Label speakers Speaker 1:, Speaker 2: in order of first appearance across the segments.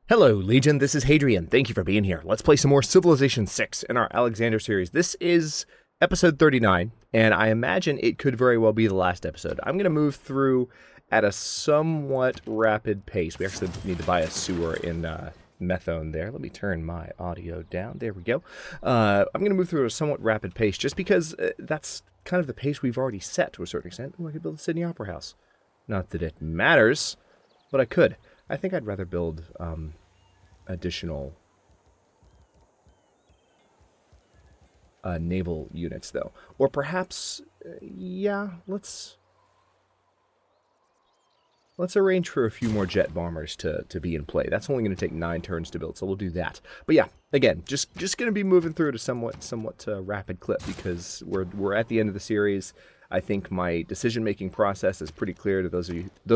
Speaker 1: Hello, Legion. This is Hadrian. Thank you for being here. Let's play some more Civilization 6 in our Alexander series. This is episode 39, and I imagine it could very well be the last episode. I'm going to move through at a somewhat rapid pace. We actually need to buy a sewer in Methone there. Let me turn my audio down. There we go. I'm going to move through at a somewhat rapid pace just because that's kind of the pace we've already set to a certain extent. Ooh, I could build a Sydney Opera House. Not that it matters, but I could. I think I'd rather build additional naval units, though. Or perhaps, yeah, let's arrange for a few more jet bombers to be in play. That's only going to take 9 turns to build, so we'll do that. But yeah, again, just going to be moving through at a somewhat rapid clip because we're at the end of the series. I think my decision-making process is pretty clear to those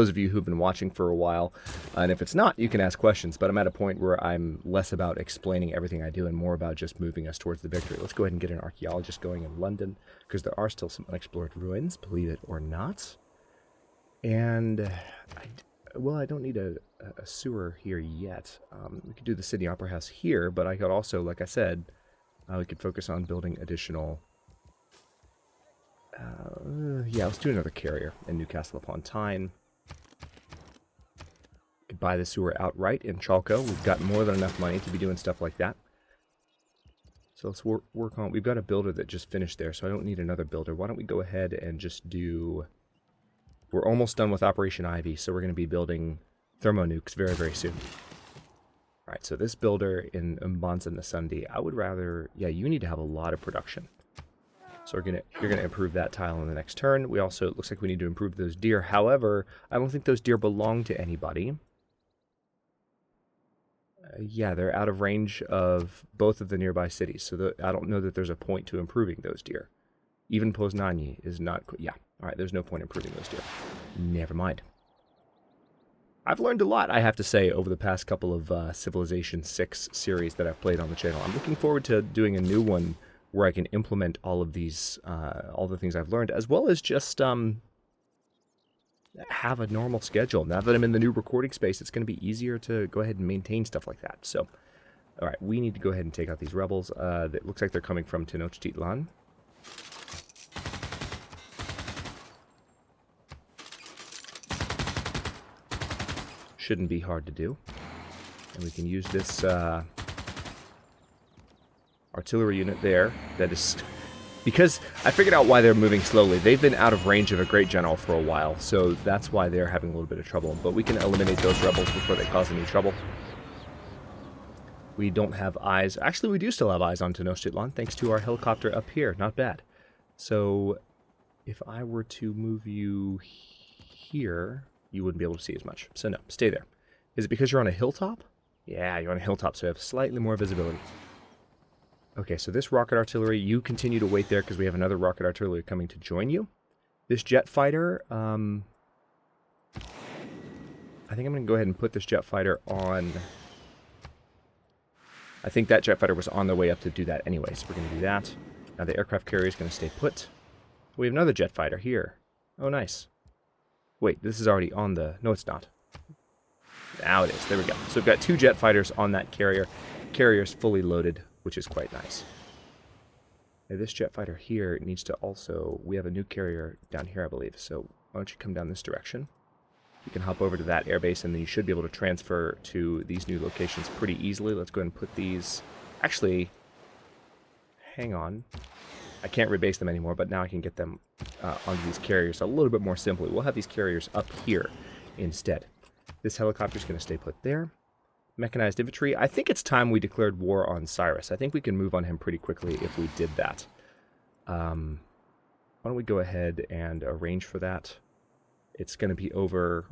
Speaker 1: of you who've been watching for a while. And if it's not, you can ask questions. But I'm at a point where I'm less about explaining everything I do and more about just moving us towards the victory. Let's go ahead and get an archaeologist going in London because there are still some unexplored ruins, believe it or not. And, I don't need a sewer here yet. We could do the Sydney Opera House here, but I could also, like I said, we could focus on building additional... yeah, let's do another carrier in Newcastle upon Tyne. Could buy the sewer outright in Chalco. We've got more than enough money to be doing stuff like that. So let's work on... We've got a builder that just finished there, so I don't need another builder. Why don't we go ahead and just do... We're almost done with Operation Ivy, so we're going to be building thermonukes very, very soon. All right, so this builder in Mbanza Nasundi, I would rather... Yeah, you need to have a lot of production. So you're gonna improve that tile in the next turn. We also, it looks like we need to improve those deer. However, I don't think those deer belong to anybody. Yeah, they're out of range of both of the nearby cities. So I don't know that there's a point to improving those deer. Even Poznanyi is not... Yeah, all right, there's no point improving those deer. Never mind. I've learned a lot, I have to say, over the past couple of Civilization 6 series that I've played on the channel. I'm looking forward to doing a new one where I can implement all of these, all the things I've learned, as well as just have a normal schedule. Now that I'm in the new recording space, it's going to be easier to go ahead and maintain stuff like that. So, all right, we need to go ahead and take out these rebels. It looks like they're coming from Tenochtitlan. Shouldn't be hard to do. And we can use this... artillery unit there that is... Because I figured out why they're moving slowly. They've been out of range of a great general for a while, so that's why they're having a little bit of trouble. But we can eliminate those rebels before they cause any trouble. We don't have eyes. Actually, we do still have eyes on Tenochtitlan, thanks to our helicopter up here. Not bad. So, if I were to move you here, you wouldn't be able to see as much. So no, stay there. Is it because you're on a hilltop? Yeah, you're on a hilltop, so you have slightly more visibility. Okay, so this rocket artillery, you continue to wait there because we have another rocket artillery coming to join you. This jet fighter, I think I'm going to go ahead and put this jet fighter on... I think that jet fighter was on their way up to do that anyway, so we're going to do that. Now the aircraft carrier is going to stay put. We have another jet fighter here. Oh, nice. Wait, this is already on the... No, it's not. Now it is. There we go. So we've got 2 jet fighters on that carrier. Carrier's fully loaded, which is quite nice. Now, this jet fighter here needs to also... We have a new carrier down here, I believe. So why don't you come down this direction? You can hop over to that airbase, and then you should be able to transfer to these new locations pretty easily. Let's go ahead and put these... Actually, hang on. I can't rebase them anymore, but now I can get them onto these carriers a little bit more simply. We'll have these carriers up here instead. This helicopter is going to stay put there. Mechanized infantry. I think it's time we declared war on Cyrus. I think we can move on him pretty quickly if we did that. Why don't we go ahead and arrange for that? It's going to be over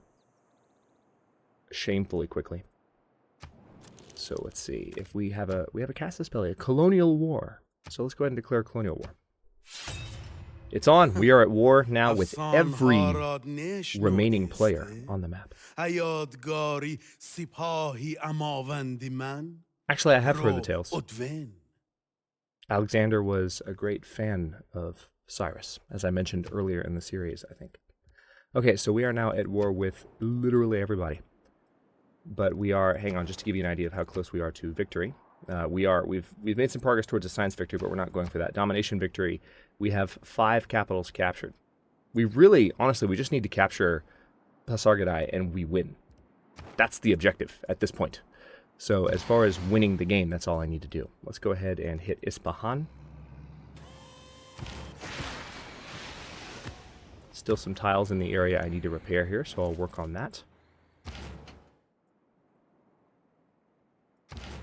Speaker 1: shamefully quickly. So let's see. If we have a casus belli, a colonial war. So let's go ahead and declare a colonial war. It's on. We are at war now with every remaining player on the map. Actually, I have heard the tales. Alexander was a great fan of Cyrus, as I mentioned earlier in the series, I think. Okay, so we are now at war with literally everybody. but we are, hang on, just to give you an idea of how close we are to victory. We've made some progress towards a science victory, but we're not going for that. Domination victory, we have 5 capitals captured. We really, honestly, we just need to capture Pasargadae and we win. That's the objective at this point. So as far as winning the game, that's all I need to do. Let's go ahead and hit Ispahan. Still some tiles in the area I need to repair here, so I'll work on that.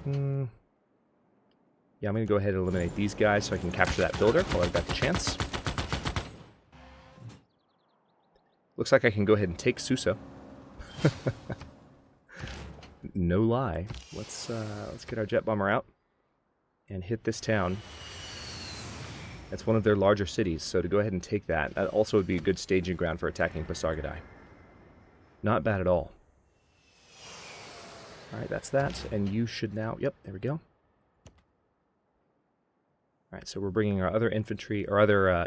Speaker 1: Yeah, I'm going to go ahead and eliminate these guys so I can capture that builder while I've got the chance. Looks like I can go ahead and take Susa. No lie. Let's get our jet bomber out and hit this town. That's one of their larger cities, so to go ahead and take that, that also would be a good staging ground for attacking Pasargadae. Not bad at all. Alright, that's that, and you should now... Yep, there we go. Alright, so we're bringing our other infantry, or other,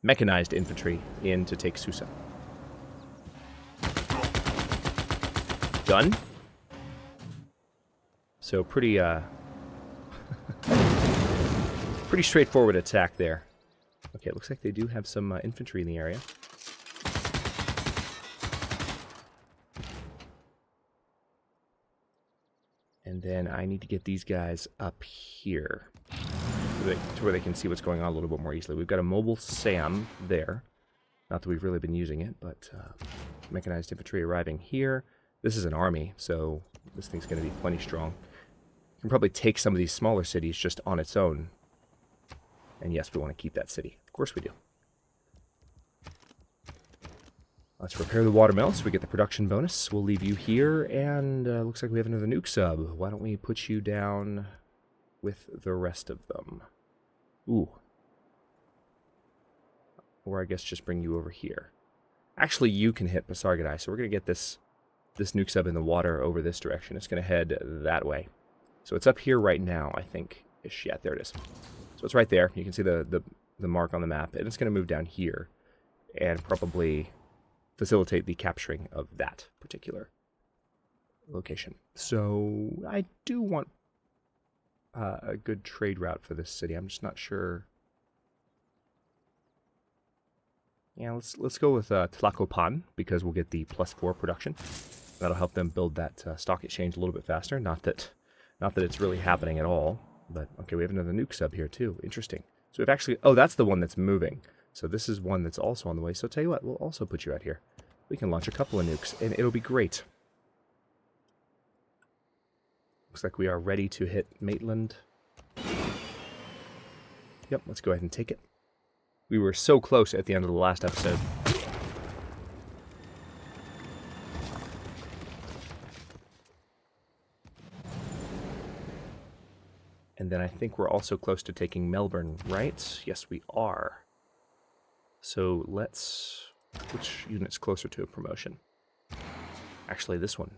Speaker 1: mechanized infantry in to take Susa. Done. So pretty, pretty straightforward attack there. Okay, it looks like they do have some infantry in the area. And then I need to get these guys up here to where they can see what's going on a little bit more easily. We've got a mobile SAM there. Not that we've really been using it, but mechanized infantry arriving here. This is an army, so this thing's going to be plenty strong. You can probably take some of these smaller cities just on its own. And yes, we want to keep that city. Of course we do. Let's repair the watermill so we get the production bonus. We'll leave you here, and looks like we have another nuke sub. Why don't we put you down with the rest of them? Ooh. Or I guess just bring you over here. Actually, you can hit Pasargadae, so we're going to get this nuke sub in the water over this direction. It's going to head that way. So it's up here right now, I think. Ish. Yeah, there it is. So it's right there. You can see the mark on the map, and it's going to move down here and probably facilitate the capturing of that particular location. So I do want a good trade route for this city. I'm just not sure. Yeah, let's go with Tlacopan, because we'll get the +4 production. That'll help them build that stock exchange a little bit faster. Not that it's really happening at all. But okay, we have another nuke sub here too. Interesting. So we've actually... Oh, that's the one that's moving. So this is one that's also on the way. So tell you what, we'll also put you out here. We can launch a couple of nukes, and it'll be great. Looks like we are ready to hit Maitland. Yep, let's go ahead and take it. We were so close at the end of the last episode. And then I think we're also close to taking Melbourne, right? Yes, we are. So let's... Which unit's closer to a promotion? Actually, this one.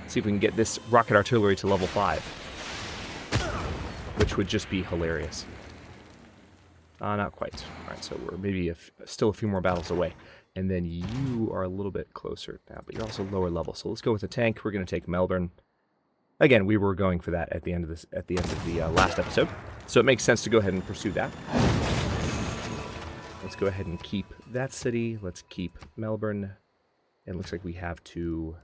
Speaker 1: See if we can get this rocket artillery to level 5. Which would just be hilarious. Not quite. Alright, so we're maybe still a few more battles away. And then you are a little bit closer now, but you're also lower level. So let's go with the tank. We're going to take Melbourne. Again, we were going for that at the end of the last episode. So it makes sense to go ahead and pursue that. Let's go ahead and keep that city. Let's keep Melbourne. And it looks like we have to...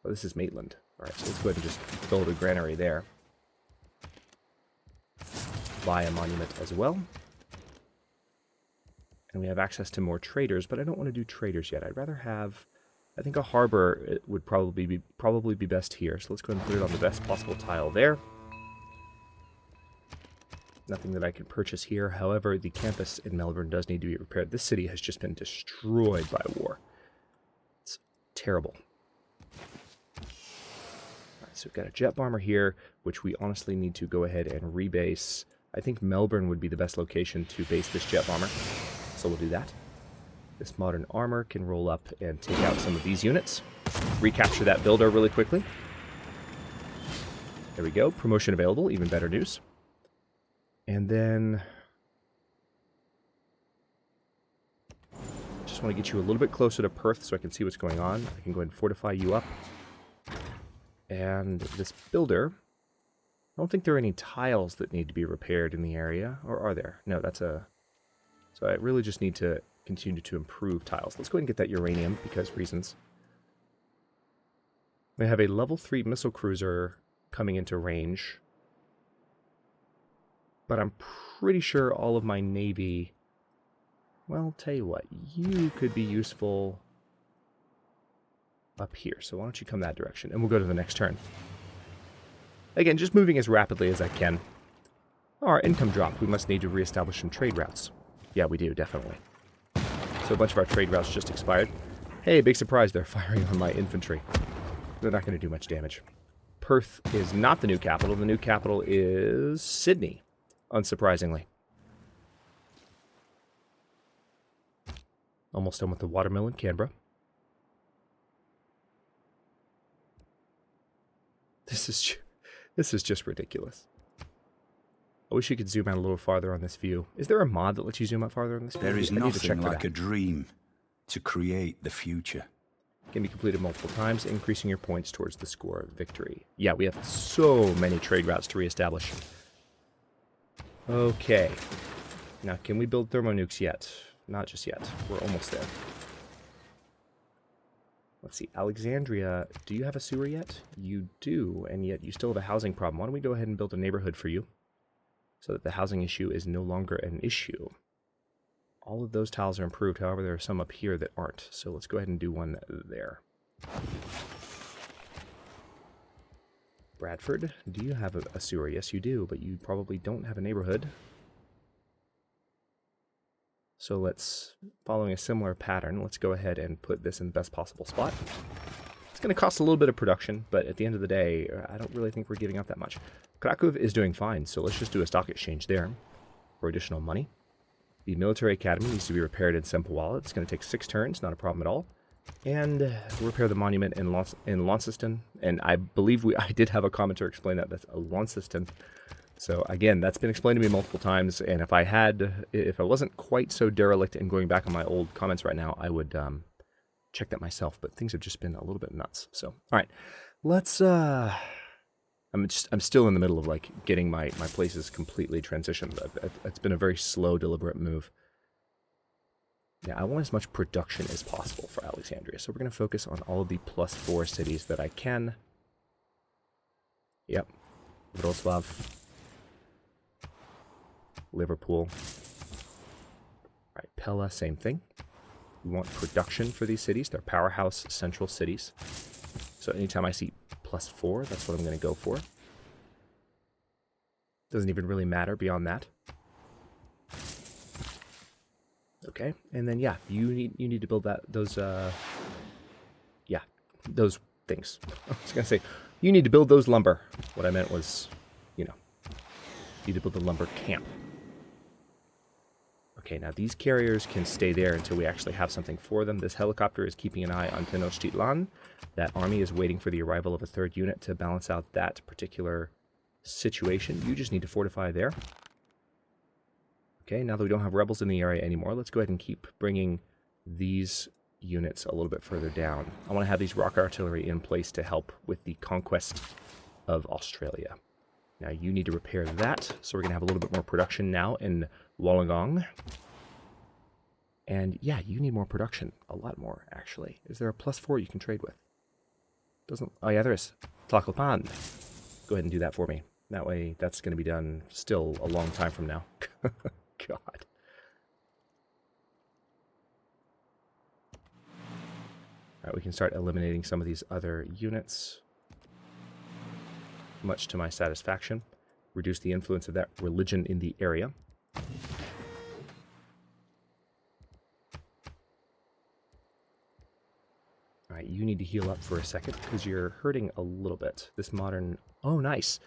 Speaker 1: Oh, this is Maitland. Alright, so let's go ahead and just build a granary there. Buy a monument as well. And we have access to more traders, but I don't want to do traders yet. I'd rather have... I think a harbor would probably be best here. So let's go ahead and put it on the best possible tile there. Nothing that I can purchase here. However, the campus in Melbourne does need to be repaired. This city has just been destroyed by war. It's terrible. Alright, so we've got a jet bomber here, which we honestly need to go ahead and rebase. I think Melbourne would be the best location to base this jet bomber. So we'll do that. This modern armor can roll up and take out some of these units. Recapture that builder really quickly. There we go. Promotion available. Even better news. And then... just want to get you a little bit closer to Perth so I can see what's going on. I can go ahead and fortify you up. And this builder, I don't think there are any tiles that need to be repaired in the area. Or are there? No, that's a... So I really just need to continue to improve tiles. Let's go ahead and get that uranium because reasons. We have a level 3 missile cruiser coming into range. But I'm pretty sure all of my navy... Well, tell you what, you could be useful up here. So why don't you come that direction, and we'll go to the next turn. Again, just moving as rapidly as I can. Oh, our income dropped. We must need to reestablish some trade routes. Yeah, we do, definitely. So a bunch of our trade routes just expired. Hey, big surprise, they're firing on my infantry. They're not going to do much damage. Perth is not the new capital. The new capital is Sydney, unsurprisingly. Almost done with the watermill in Canberra. This is just ridiculous. I wish you could zoom out a little farther on this view. Is there a mod that lets you zoom out farther on this view?
Speaker 2: There is nothing like a dream to create the future.
Speaker 1: Can be completed multiple times, increasing your points towards the score of victory. Yeah, we have so many trade routes to reestablish. Okay. Now, can we build thermonukes yet? Not just yet. We're almost there. Let's see. Alexandria, do you have a sewer yet? You do, and yet you still have a housing problem. Why don't we go ahead and build a neighborhood for you so that the housing issue is no longer an issue. All of those tiles are improved. However, there are some up here that aren't. So let's go ahead and do one there. Bradford, do you have a sewer? Yes, you do, but you probably don't have a neighborhood. So let's, following a similar pattern, let's go ahead and put this in the best possible spot. It's going to cost a little bit of production, but at the end of the day, I don't really think we're giving up that much. Krakow is doing fine, so let's just do a stock exchange there for additional money. The military academy needs to be repaired in Sempawala. It's going to take 6 turns, not a problem at all. And repair the monument in Launceston. And I believe I did have a commenter explain that. That's a Launceston. So again, that's been explained to me multiple times, and if I wasn't quite so derelict in going back on my old comments right now, I would check that myself, but things have just been a little bit nuts. So, all right, let's, I'm still in the middle of like getting my places completely transitioned. It's been a very slow, deliberate move. Yeah, I want as much production as possible for Alexandria, so we're going to focus on all of the +4 cities that I can. Yep, Wrocław. Liverpool. All right, Pella, same thing. We want production for these cities. They're powerhouse central cities. So anytime I see +4, that's what I'm going to go for. Doesn't even really matter beyond that. Okay, and then yeah, you need to build those things. I was going to say, you need to build those lumber. What I meant was, you need to build the lumber camp. Okay, now these carriers can stay there until we actually have something for them. This helicopter is keeping an eye on Tenochtitlan. That army is waiting for the arrival of a 3rd unit to balance out that particular situation. You just need to fortify there. Okay, now that we don't have rebels in the area anymore, let's go ahead and keep bringing these units a little bit further down. I want to have these rock artillery in place to help with the conquest of Australia. Now you need to repair that, so we're going to have a little bit more production now in Wollongong. And yeah, you need more production. A lot more, actually. Is there a +4 you can trade with? Oh yeah, there is. Tlacopan. Go ahead and do that for me. That way, that's going to be done still a long time from now. God. Alright, we can start eliminating some of these other units. Much to my satisfaction. Reduce the influence of that religion in the area. Alright, you need to heal up for a second because you're hurting a little bit. This modern... Oh, nice.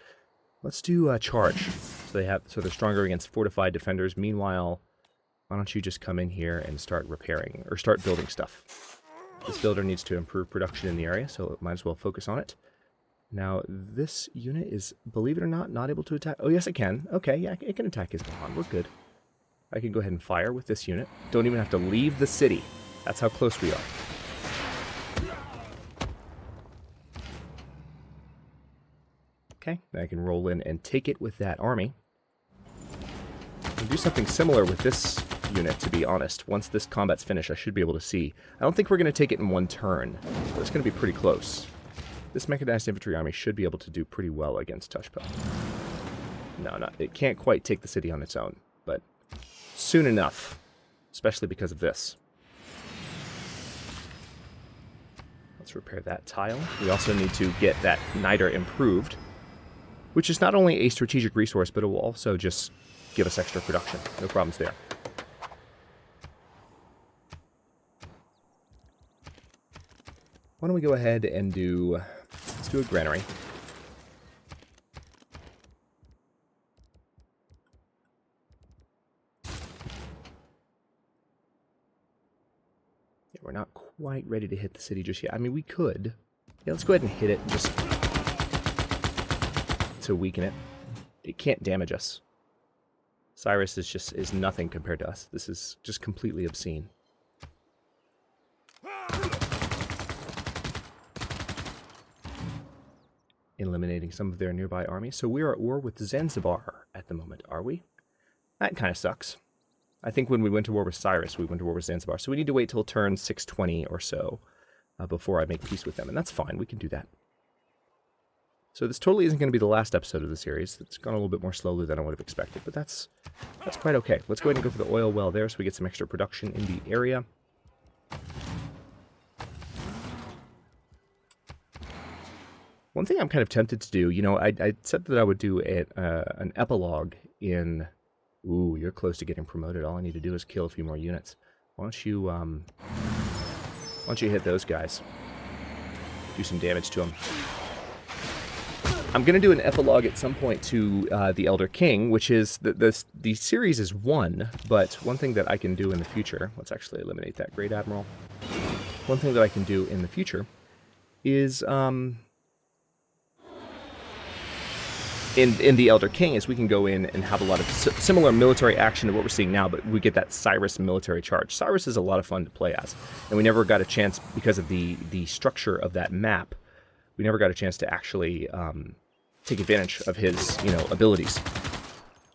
Speaker 1: Let's do a charge. So they're stronger against fortified defenders. Meanwhile, why don't you just come in here and start repairing or start building stuff. This builder needs to improve production in the area, so it might as well focus on it. Now, this unit is, believe it or not able to attack. Oh, yes, it can. Okay, yeah, it can attack Isfahan. We're good. I can go ahead and fire with this unit. Don't even have to leave the city. That's how close we are. Okay, then I can roll in and take it with that army. I'll do something similar with this unit, to be honest. Once this combat's finished, I should be able to see. I don't think we're going to take it in one turn, but it's going to be pretty close. This mechanized infantry army should be able to do pretty well against Tushpa. No, it can't quite take the city on its own, but soon enough, especially because of this. Let's repair that tile. We also need to get that niter improved, which is not only a strategic resource, but it will also just give us extra production. No problems there. Why don't we go ahead and let's do a granary. Yeah, we're not quite ready to hit the city just yet. I mean, we could. Yeah, let's go ahead and hit it just to weaken it. It can't damage us. Cyrus is nothing compared to us. This is just completely obscene. Eliminating some of their nearby armies. So we are at war with Zanzibar at the moment, are we? That kind of sucks. I think when we went to war with Cyrus, we went to war with Zanzibar. So we need to wait till turn 620 or so before I make peace with them. And that's fine. We can do that. So this totally isn't going to be the last episode of the series. It's gone a little bit more slowly than I would have expected. But that's quite okay. Let's go ahead and go for the oil well there so we get some extra production in the area. One thing I'm kind of tempted to do, you know, I said that I would do an epilogue in... Ooh, you're close to getting promoted. All I need to do is kill a few more units. Why don't you hit those guys? Do some damage to them. I'm going to do an epilogue at some point to the Elder King, which is... The series is one, but one thing that I can do in the future... Let's actually eliminate that Great Admiral. One thing that I can do in the future is... In the Elder King is we can go in and have a lot of similar military action to what we're seeing now, but we get that Cyrus military charge. Cyrus is a lot of fun to play as, and we never got a chance, because of the structure of that map, we never got a chance to actually take advantage of his, abilities.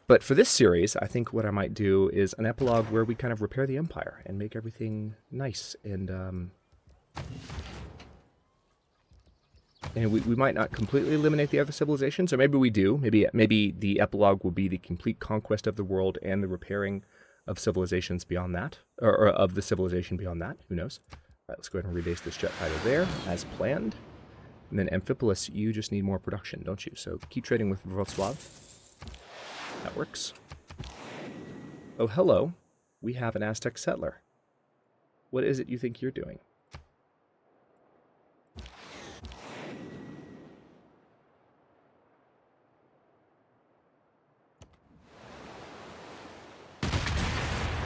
Speaker 1: But for this series, I think what I might do is an epilogue where we kind of repair the Empire and make everything nice and... And we might not completely eliminate the other civilizations, or maybe we do. Maybe the epilogue will be the complete conquest of the world and the repairing of civilizations beyond that, or of the civilization beyond that. Who knows? All right, let's go ahead and rebase this jet fighter there, as planned. And then Amphipolis, you just need more production, don't you? So keep trading with Wrocław. That works. Oh, hello. We have an Aztec settler. What is it you think you're doing?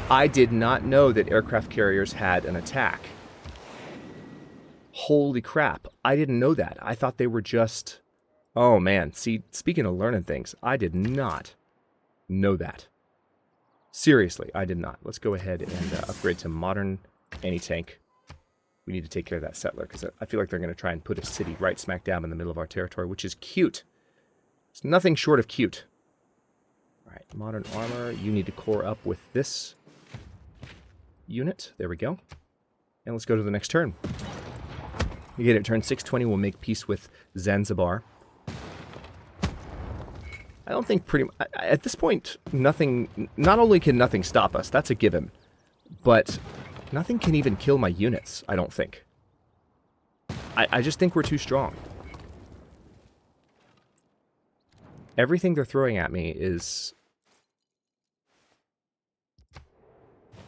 Speaker 1: I did not know that aircraft carriers had an attack. Holy crap. I didn't know that. I thought they were just... Oh, man. See, speaking of learning things, I did not know that. Seriously, I did not. Let's go ahead and upgrade to modern anti-tank. We need to take care of that settler, because I feel like they're going to try and put a city right smack dab in the middle of our territory, which is cute. It's nothing short of cute. All right, modern armor. You need to core up with this unit. There we go. And let's go to the next turn. Again, at turn 620, we'll make peace with Zanzibar. I don't think at this point, nothing... Not only can nothing stop us, that's a given, but nothing can even kill my units, I don't think. I just think we're too strong. Everything they're throwing at me is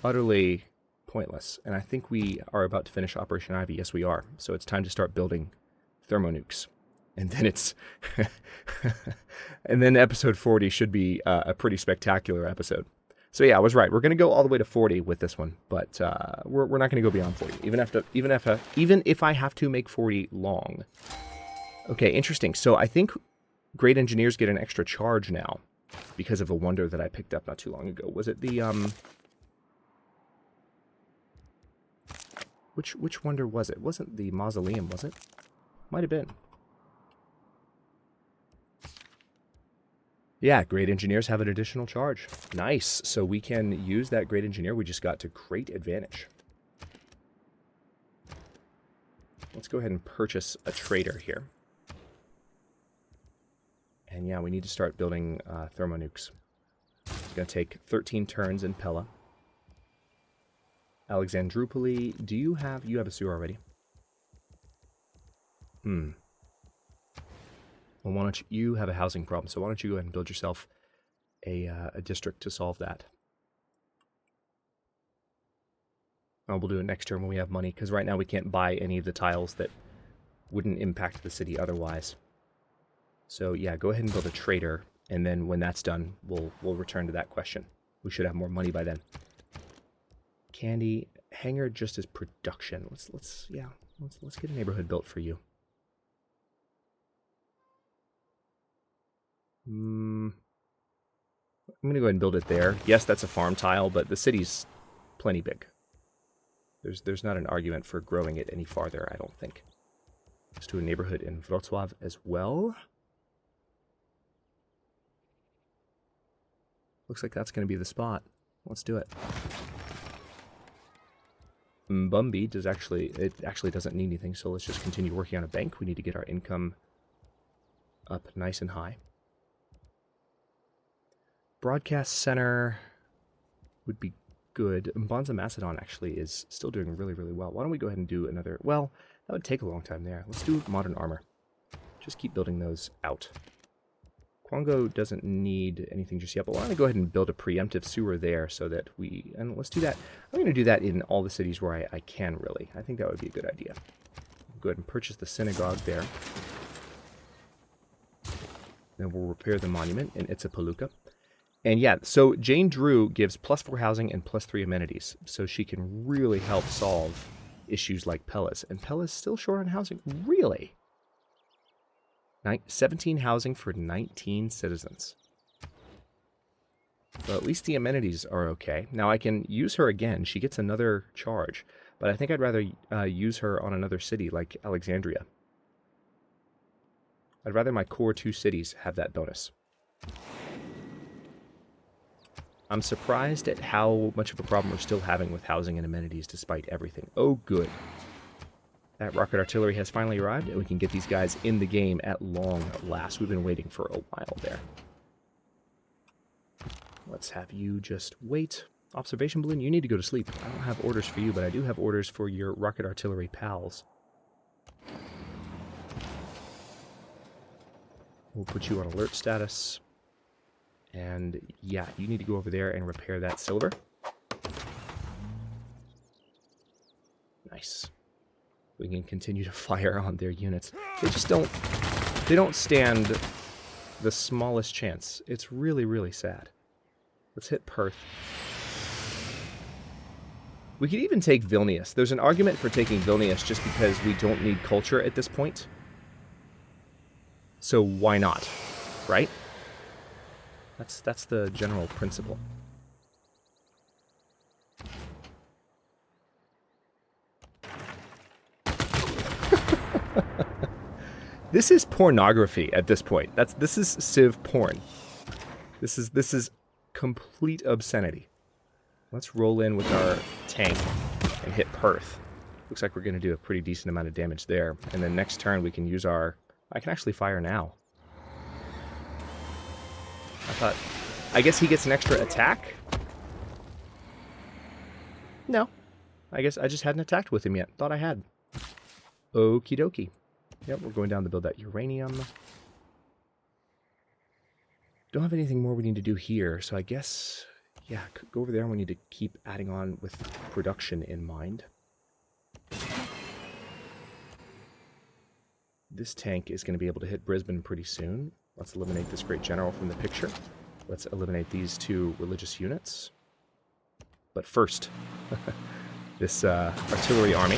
Speaker 1: utterly pointless, and I think we are about to finish Operation Ivy. Yes, we are. So it's time to start building thermonukes. And then it's... and then episode 40 should be a pretty spectacular episode. So yeah, I was right. We're going to go all the way to 40 with this one, but we're not going to go beyond 40. Even if I have to make 40 long. Okay, interesting. So I think great engineers get an extra charge now because of a wonder that I picked up not too long ago. Was it the Which wonder was it? Wasn't the mausoleum, was it? Might have been. Yeah, great engineers have an additional charge. Nice. So we can use that great engineer we just got to great advantage. Let's go ahead and purchase a trader here. And yeah, we need to start building thermonukes. It's going to take 13 turns in Pella. Alexandroupoli, do you have a sewer already? Well, why don't you have a housing problem, so why don't you go ahead and build yourself a district to solve that. We'll do it next turn when we have money, because right now we can't buy any of the tiles that wouldn't impact the city otherwise. So yeah, go ahead and build a trader, and then when that's done, we'll return to that question. We should have more money by then. Candy, hangar just as production. Let's get a neighborhood built for you. I'm gonna go ahead and build it there. Yes, that's a farm tile, but the city's plenty big. There's not an argument for growing it any farther, I don't think. Let's do a neighborhood in Wrocław as well. Looks like that's going to be the spot. Let's do it. Bumby actually doesn't need anything, so let's just continue working on a bank. We need to get our income up nice and high. Broadcast center would be good. Bonza Macedon actually is still doing really, really well. Why don't we go ahead and do another... Well, that would take a long time there. Let's do modern armor. Just keep building those out. Quango doesn't need anything just yet, but why don't I go ahead and build a preemptive sewer there so that we... And let's do that. I'm going to do that in all the cities where I can, really. I think that would be a good idea. Go ahead and purchase the synagogue there. Then we'll repair the monument in Itzapaluca. And yeah, so Jane Drew gives +4 housing and +3 amenities, so she can really help solve issues like Pella's. And Pella's still short on housing. Really? 17 housing for 19 citizens. Well, at least the amenities are okay. Now I can use her again. She gets another charge, but I think I'd rather use her on another city like Alexandria. I'd rather my core 2 cities have that bonus. I'm surprised at how much of a problem we're still having with housing and amenities despite everything. Oh, good. That rocket artillery has finally arrived, and we can get these guys in the game at long last. We've been waiting for a while there. Let's have you just wait. Observation balloon, you need to go to sleep. I don't have orders for you, but I do have orders for your rocket artillery pals. We'll put you on alert status. And yeah, you need to go over there and repair that silver. Nice. We can continue to fire on their units. They just don't stand the smallest chance. It's really, really sad. Let's hit Perth. We could even take Vilnius. There's an argument for taking Vilnius just because we don't need culture at this point. So why not, right? That's the general principle. This is pornography at this point. This is Civ porn. This is complete obscenity. Let's roll in with our tank and hit Perth. Looks like we're going to do a pretty decent amount of damage there. And then next turn we can use our... I can actually fire now. I guess he gets an extra attack? No. I guess I just hadn't attacked with him yet. Thought I had. Okie dokie. Yep, we're going down to build that uranium. Don't have anything more we need to do here, so I guess... Yeah, go over there and we need to keep adding on with production in mind. This tank is going to be able to hit Brisbane pretty soon. Let's eliminate this great general from the picture. Let's eliminate these 2 religious units. But first, this artillery army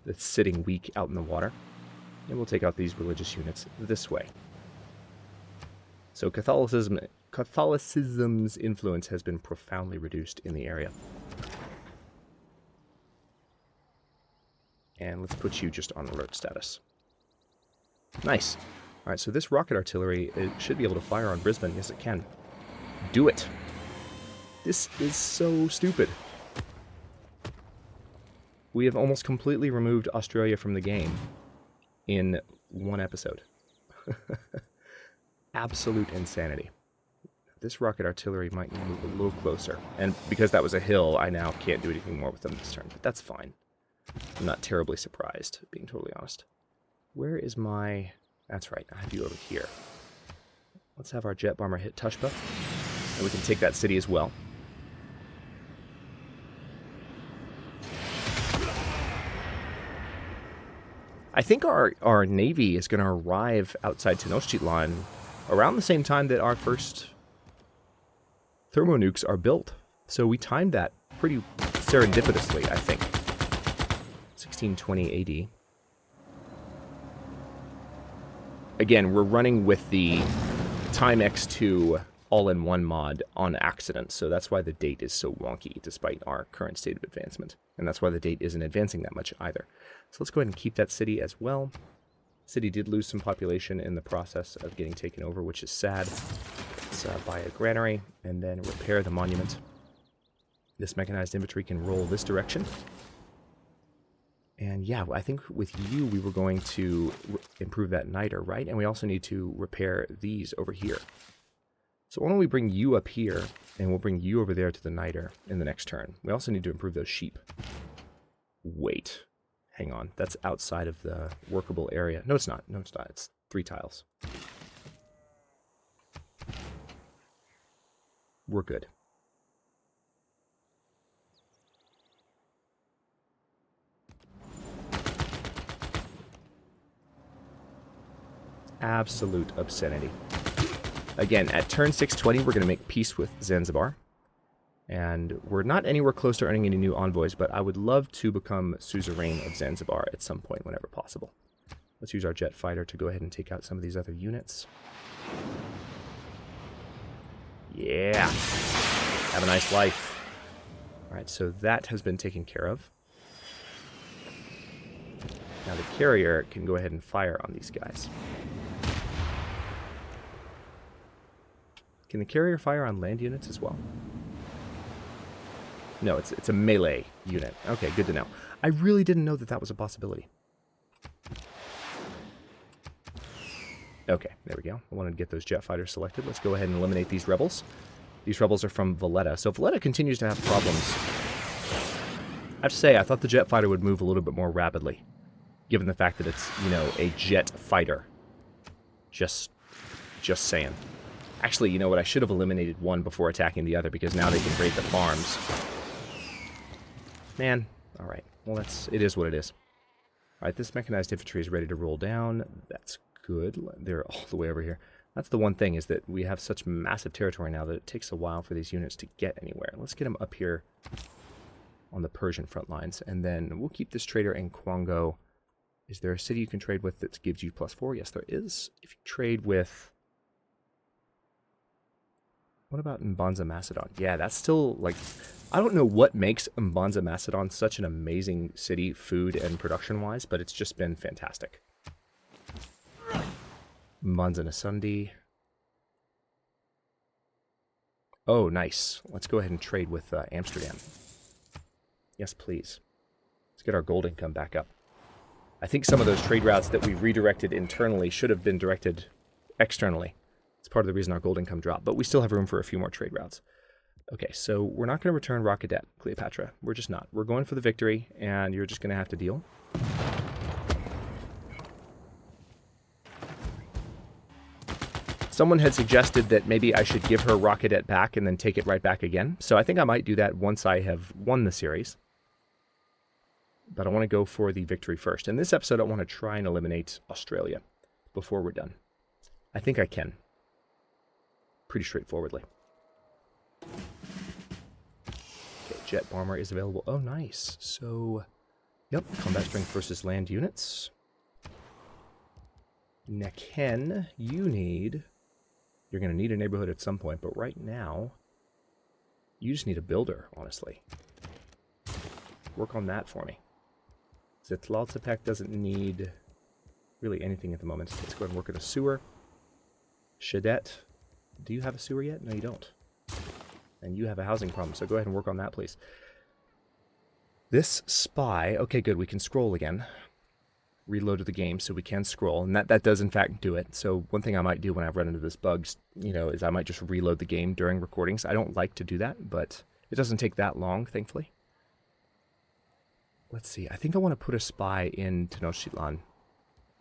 Speaker 1: that's sitting weak out in the water. And we'll take out these religious units this way. So Catholicism's influence has been profoundly reduced in the area. And let's put you just on alert status. Nice. All right, so this rocket artillery, it should be able to fire on Brisbane. Yes, it can. Do it. This is so stupid. We have almost completely removed Australia from the game in one episode. Absolute insanity. This rocket artillery might move a little closer. And because that was a hill, I now can't do anything more with them this turn. But that's fine. I'm not terribly surprised, being totally honest. Where is my... That's right, I have you over here. Let's have our jet bomber hit Tushpa. And we can take that city as well. I think our navy is going to arrive outside Tenochtitlan around the same time that our first thermonukes are built. So we timed that pretty serendipitously, I think. 1620 AD. Again, we're running with the Time X2 all-in-one mod on accident, so that's why the date is so wonky, despite our current state of advancement. And that's why the date isn't advancing that much either. So let's go ahead and keep that city as well. City did lose some population in the process of getting taken over, which is sad. Let's buy a granary, and then repair the monument. This mechanized infantry can roll this direction. And yeah, I think with you, we were going to improve that niter, right? And we also need to repair these over here. So why don't we bring you up here, and we'll bring you over there to the niter in the next turn. We also need to improve those sheep. Wait. Hang on. That's outside of the workable area. No, it's not. No, it's not. It's 3 tiles. We're good. Absolute obscenity. Again, at turn 620, we're going to make peace with Zanzibar. And we're not anywhere close to earning any new envoys, but I would love to become suzerain of Zanzibar at some point, whenever possible. Let's use our jet fighter to go ahead and take out some of these other units. Yeah! Have a nice life. Alright, so that has been taken care of. Now the carrier can go ahead and fire on these guys. Can the carrier fire on land units as well? No, it's a melee unit. Okay, good to know. I really didn't know that that was a possibility. Okay, there we go. I wanted to get those jet fighters selected. Let's go ahead and eliminate these rebels. These rebels are from Valletta. So Valletta continues to have problems. I have to say, I thought the jet fighter would move a little bit more rapidly, given the fact that it's, you know, a jet fighter. Just saying. Actually, you know what? I should have eliminated one before attacking the other, because now they can raid the farms. Man. Alright. Well, it is what it is. Alright, this mechanized infantry is ready to roll down. That's good. They're all the way over here. That's the one thing, is that we have such massive territory now that it takes a while for these units to get anywhere. Let's get them up here on the Persian front lines, and then we'll keep this trader in Kwango. Is there a city you can trade with that gives you +4? Yes, there is. If you trade with... What about Mbanza Macedon? Yeah, that's still, like... I don't know what makes Mbanza Macedon such an amazing city, food and production-wise, but it's just been fantastic. Mbanza Nasundi. Oh, nice. Let's go ahead and trade with Amsterdam. Yes, please. Let's get our gold income back up. I think some of those trade routes that we redirected internally should have been directed externally. It's part of the reason our gold income dropped, but we still have room for a few more trade routes. Okay, so we're not going to return Rockadet, Cleopatra. We're just not. We're going for the victory, and you're just going to have to deal. Someone had suggested that maybe I should give her Rockadet back and then take it right back again. So I think I might do that once I have won the series. But I want to go for the victory first. In this episode, I want to try and eliminate Australia before we're done. I think I can. Pretty straightforwardly. Okay, jet bomber is available. Oh, nice. So, yep, combat strength versus land units. Neken, you need... You're going to need a neighborhood at some point, but right now, you just need a builder, honestly. Work on that for me. Zitlaltepec doesn't need really anything at the moment. Let's go ahead and work at a sewer. Shadet, do you have a sewer yet? No, you don't. And you have a housing problem, so go ahead and work on that, please. This spy, okay, good, we can scroll again. Reloaded the game, so we can scroll, and that does in fact do it. So one thing I might do when I run into this bug, you know, is I might just reload the game during recordings. I don't like to do that, but it doesn't take that long, thankfully. Let's see, I think I want to put a spy in Tenochtitlan,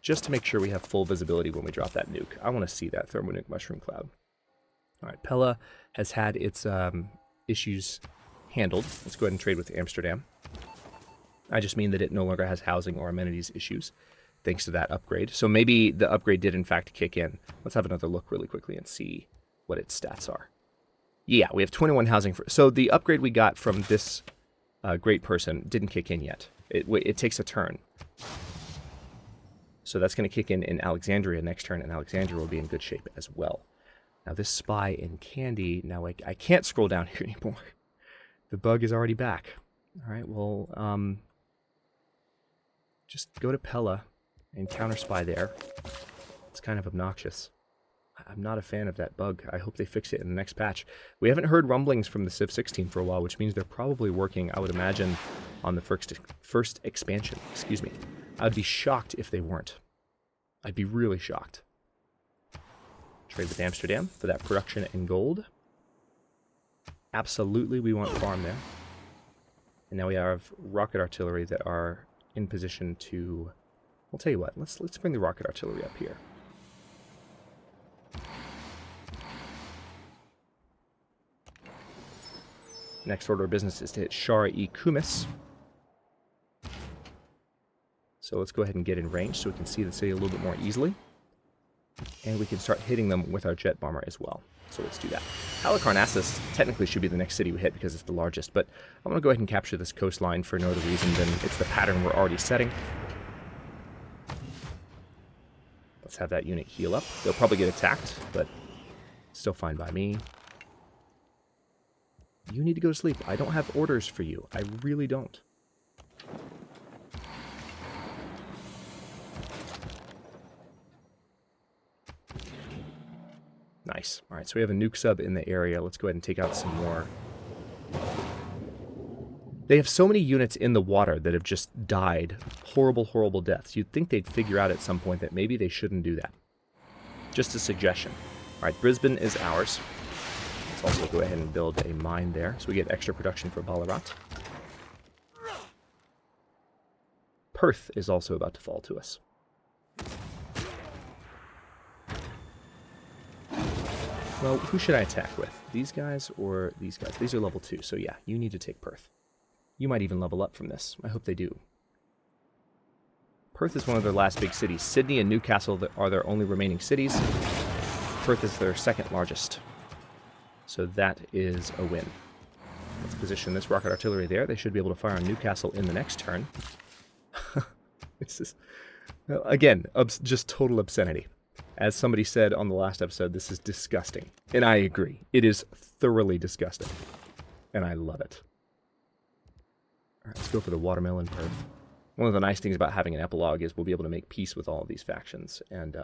Speaker 1: just to make sure we have full visibility when we drop that nuke. I want to see that thermonuke mushroom cloud. All right, Pella has had its issues handled. Let's go ahead and trade with Amsterdam. I just mean that it no longer has housing or amenities issues, thanks to that upgrade. So maybe the upgrade did in fact kick in. Let's have another look really quickly and see what its stats are. Yeah, we have 21 housing. So the upgrade we got from this great person didn't kick in yet. It takes a turn. So that's going to kick in Alexandria next turn, and Alexandria will be in good shape as well. Now this spy in Candy, now I can't scroll down here anymore. The bug is already back. All right, well, just go to Pella and counter spy there. It's kind of obnoxious. I'm not a fan of that bug. I hope they fix it in the next patch. We haven't heard rumblings from the Civ 6 team for a while, which means they're probably working, I would imagine, on the first expansion. Excuse me. I'd be shocked if they weren't. I'd be really shocked. Trade with Amsterdam for that production in gold. Absolutely, we want farm there. And now we have rocket artillery that are in position to... I'll tell you what, let's bring the rocket artillery up here. Next order of business is to hit Shara-e Kumis. So let's go ahead and get in range so we can see the city a little bit more easily. And we can start hitting them with our jet bomber as well. So let's do that. Halicarnassus technically should be the next city we hit because it's the largest, but I'm going to go ahead and capture this coastline for no other reason than it's the pattern we're already setting. Let's have that unit heal up. They'll probably get attacked, but still fine by me. You need to go to sleep. I don't have orders for you. I really don't. Nice. All right, so we have a nuke sub in the area. Let's go ahead and take out some more. They have so many units in the water that have just died horrible, horrible deaths. You'd think they'd figure out at some point that maybe they shouldn't do that. Just a suggestion. All right, Brisbane is ours. Let's also go ahead and build a mine there so we get extra production for Ballarat. Perth is also about to fall to us. Well, who should I attack with? These guys or these guys? These are level 2, so yeah, you need to take Perth. You might even level up from this. I hope they do. Perth is one of their last big cities. Sydney and Newcastle are their only remaining cities. Perth is their second largest. So that is a win. Let's position this rocket artillery there. They should be able to fire on Newcastle in the next turn. This is, well, again, just total obscenity. As somebody said on the last episode, this is disgusting. And I agree. It is thoroughly disgusting. And I love it. All right, let's go for the watermelon Perth. One of the nice things about having an epilogue is we'll be able to make peace with all of these factions. And,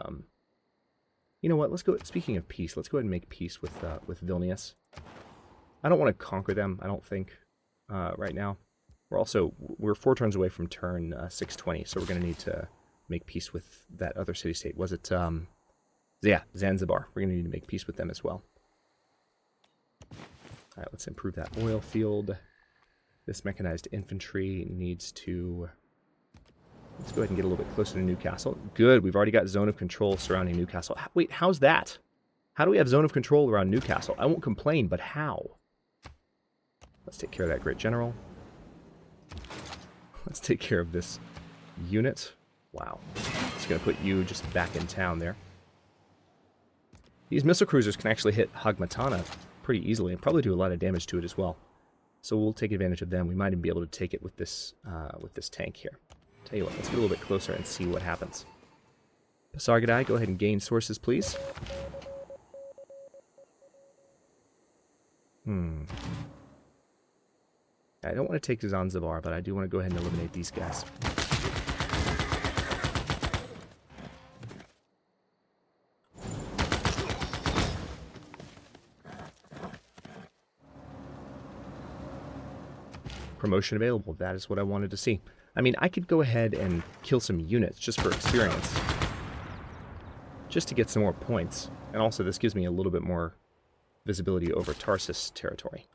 Speaker 1: you know what? Let's go, speaking of peace, let's go ahead and make peace with Vilnius. I don't want to conquer them, I don't think, right now. We're 4 turns away from turn 620, so we're going to need to make peace with that other city-state. Was it, yeah, Zanzibar. We're going to need to make peace with them as well. All right, let's improve that oil field. This mechanized infantry needs to... Let's go ahead and get a little bit closer to Newcastle. Good, we've already got zone of control surrounding Newcastle. Wait, how's that? How do we have zone of control around Newcastle? I won't complain, but how? Let's take care of that great general. Let's take care of this unit. Wow. Just going to put you just back in town there. These missile cruisers can actually hit Hagmatana pretty easily and probably do a lot of damage to it as well. So we'll take advantage of them. We might even be able to take it with this tank here. Tell you what, let's get a little bit closer and see what happens. Pasargadai, go ahead and gain sources, please. I don't want to take Zanzibar, but I do want to go ahead and eliminate these guys. promotion available. That is what I wanted to see. I mean, I could go ahead and kill some units just for experience. Just to get some more points. And also, this gives me a little bit more visibility over Tarsus territory.